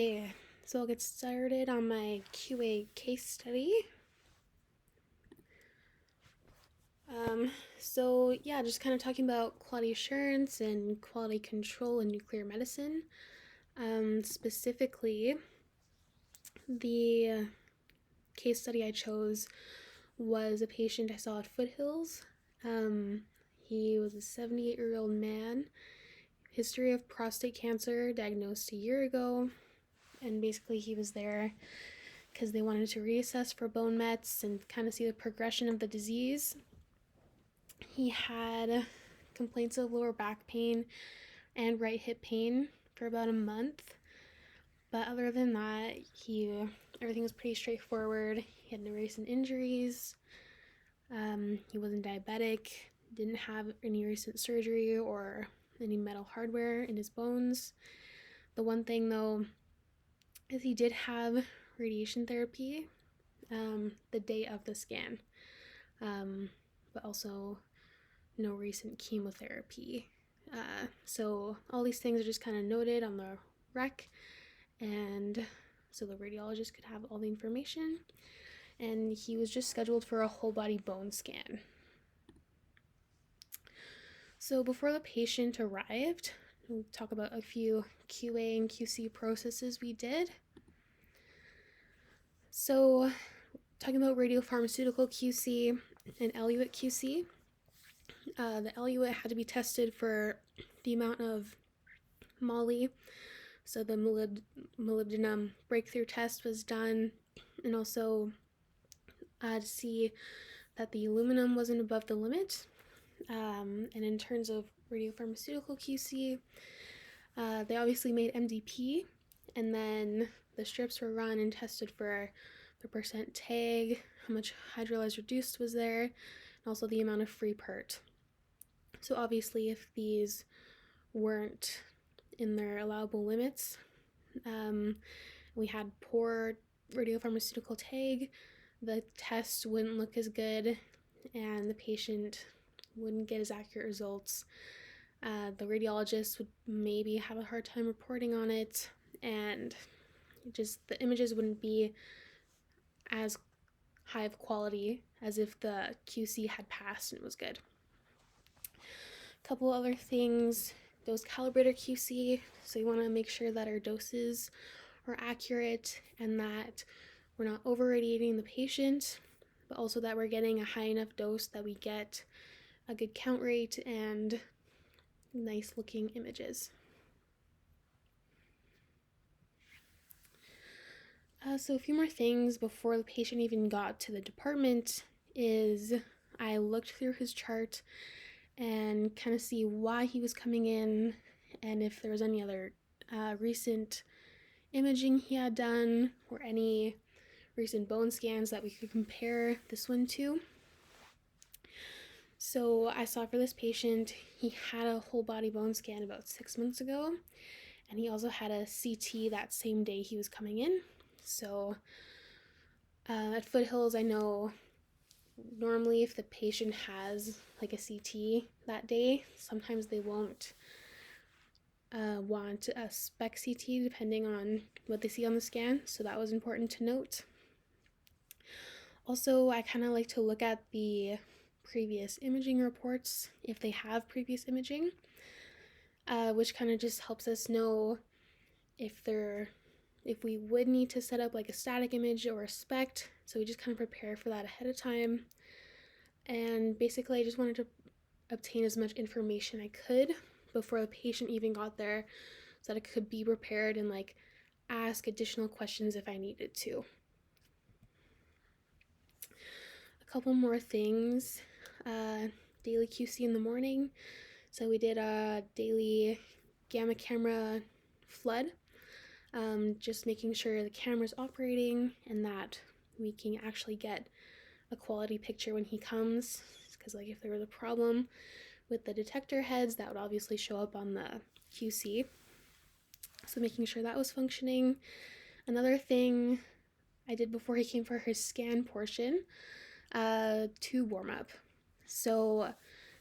Okay, so I'll get started on my QA case study. So yeah, just kind of talking about quality assurance and quality control in nuclear medicine. Specifically, the case study I chose was a patient I saw at Foothills. He was a 78-year-old man, history of prostate cancer, diagnosed a year ago, and basically he was there because they wanted to reassess for bone mets and kind of see the progression of the disease. He had complaints of lower back pain and right hip pain for about a month. But other than that, everything was pretty straightforward. He had no recent injuries. He wasn't diabetic, didn't have any recent surgery or any metal hardware in his bones. The one thing though is he did have radiation therapy the day of the scan, but also no recent chemotherapy. So all these things are just kind of noted on the rec, and so the radiologist could have all the information. And he was just scheduled for a whole body bone scan. So before the patient arrived, we'll talk about a few QA and QC processes we did. So talking about radiopharmaceutical QC and eluate QC. The eluate had to be tested for the amount of moly, so the molybdenum breakthrough test was done, and also to see that the aluminum wasn't above the limit. And in terms of radiopharmaceutical QC, they obviously made MDP, and then the strips were run and tested for the percent tag, how much hydrolyzed reduced was there, and also the amount of free pert. So obviously if these weren't in their allowable limits, we had poor radiopharmaceutical tag, the test wouldn't look as good, and the patient wouldn't get as accurate results. The radiologist would maybe have a hard time reporting on it, and just the images wouldn't be as high of quality as if the QC had passed and it was good. A couple other things, dose calibrator QC, so you want to make sure that our doses are accurate and that we're not over radiating the patient, but also that we're getting a high enough dose that we get a good count rate and nice looking images. So a few more things before the patient even got to the department is I looked through his chart and kind of see why he was coming in and if there was any other recent imaging he had done or any recent bone scans that we could compare this one to. So I saw for this patient, he had a whole body bone scan about 6 months ago, and he also had a CT that same day he was coming in. So at Foothills, I know normally if the patient has like a CT that day, sometimes they won't want a spec CT depending on what they see on the scan, so that was important to note. Also, I kind of like to look at the previous imaging reports if they have previous imaging, which kind of just helps us know if we would need to set up like a static image or a SPECT, so we just kind of prepare for that ahead of time. And basically I just wanted to obtain as much information I could before the patient even got there so that I could be prepared and like ask additional questions if I needed to. A couple more things. Daily QC in the morning. So we did a daily gamma camera flood, just making sure the camera's operating and that we can actually get a quality picture when he comes, because like if there was a problem with the detector heads, that would obviously show up on the QC. So making sure that was functioning. Another thing I did before he came for his scan portion, tube warm up. So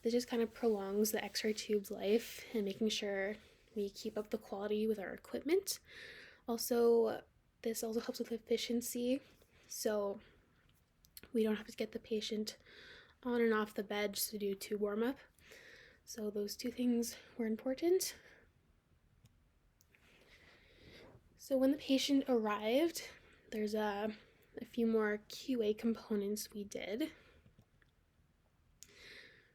this just kind of prolongs the X-ray tube's life and making sure we keep up the quality with our equipment. Also, this also helps with efficiency, so we don't have to get the patient on and off the bed just to do tube warm-up. So those two things were important. So when the patient arrived, there's a few more QA components we did.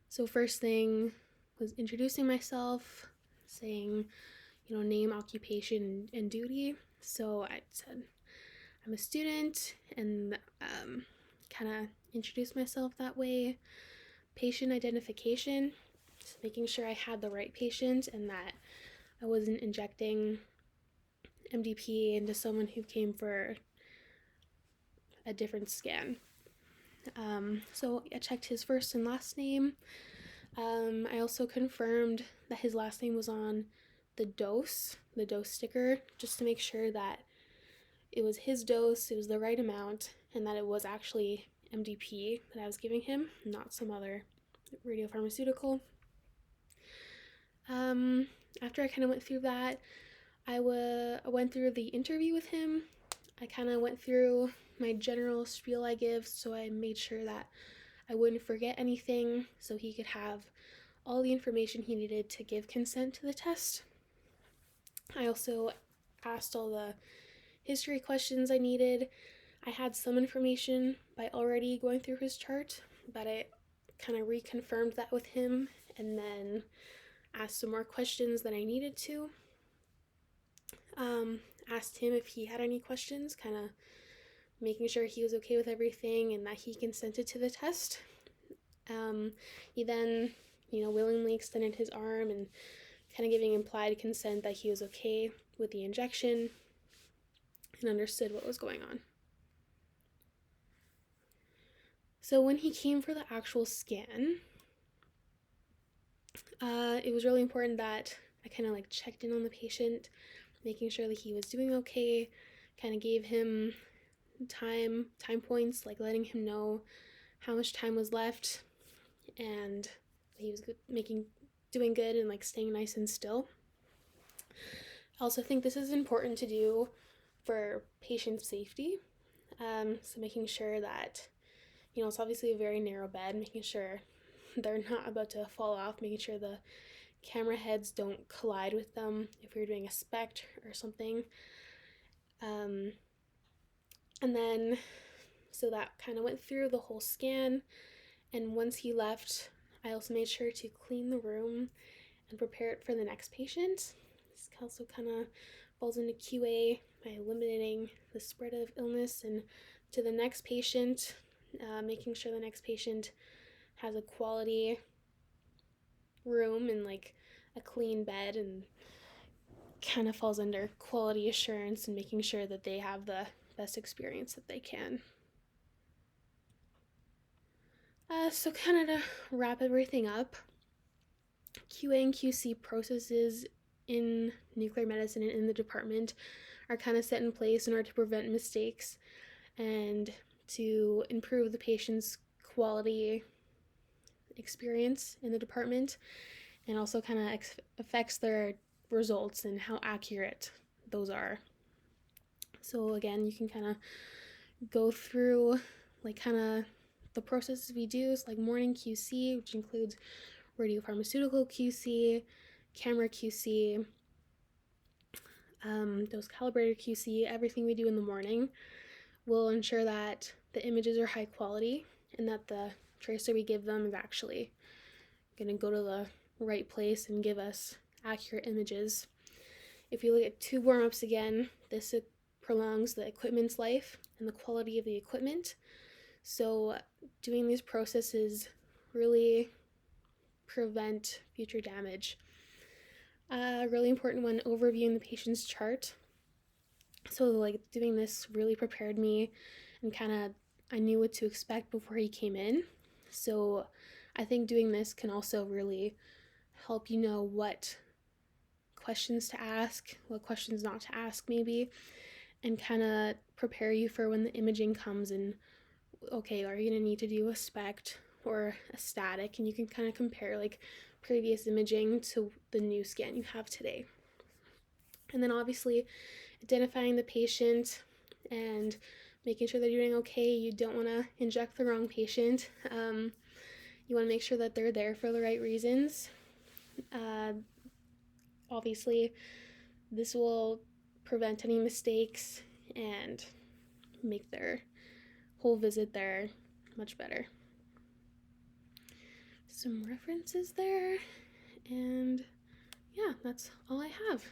So first thing was introducing myself, saying, name, occupation, and duty. So I said I'm a student and kind of introduced myself that way. Patient identification, just making sure I had the right patient and that I wasn't injecting MDP into someone who came for a different scan. So I checked his first and last name. I also confirmed that his last name was on the dose sticker, just to make sure that it was his dose, it was the right amount, and that it was actually MDP that I was giving him, not some other radiopharmaceutical. After I kind of went through that, I went through the interview with him. I kind of went through my general spiel I give, so I made sure that I wouldn't forget anything, so he could have all the information he needed to give consent to the test. I also asked all the history questions I needed. I had some information by already going through his chart, but I kind of reconfirmed that with him and then asked some more questions than I needed to. Asked him if he had any questions, kind of making sure he was okay with everything and that he consented to the test. He then, willingly extended his arm and kind of giving implied consent that he was okay with the injection and understood what was going on. So when he came for the actual scan, it was really important that I kind of checked in on the patient, making sure that he was doing okay, kind of gave him time points, letting him know how much time was left and he was doing good and staying nice and still. I also think this is important to do for patient safety. So making sure that, it's obviously a very narrow bed, making sure they're not about to fall off, making sure the camera heads don't collide with them if you're doing a SPECT or something. And then, so that kind of went through the whole scan. And once he left, I also made sure to clean the room and prepare it for the next patient. This also kind of falls into QA by limiting the spread of illness and to the next patient, making sure the next patient has a quality room and a clean bed, and kind of falls under quality assurance and making sure that they have the best experience that they can. So kind of to wrap everything up, QA and QC processes in nuclear medicine and in the department are kind of set in place in order to prevent mistakes and to improve the patient's quality experience in the department, and also kind of affects their results and how accurate those are. So again, you can kind of go through kind of the processes we do, so morning QC, which includes radiopharmaceutical QC, camera QC, dose calibrator QC. Everything we do in the morning will ensure that the images are high quality and that the tracer we give them is actually going to go to the right place and give us accurate images. If you look at tube warm-ups again, this prolongs the equipment's life and the quality of the equipment. So doing these processes really prevent future damage. A really important one, overviewing the patient's chart. So doing this really prepared me and kind of I knew what to expect before he came in. So I think doing this can also really help you know what questions to ask, what questions not to ask maybe, and kind of prepare you for when the imaging comes and, okay, are you going to need to do a SPECT or a static? And you can kind of compare previous imaging to the new scan you have today. And then obviously identifying the patient and making sure they're doing okay. You don't want to inject the wrong patient. You want to make sure that they're there for the right reasons. Obviously, this will prevent any mistakes and make their whole visit there much better. Some references there, and yeah, that's all I have.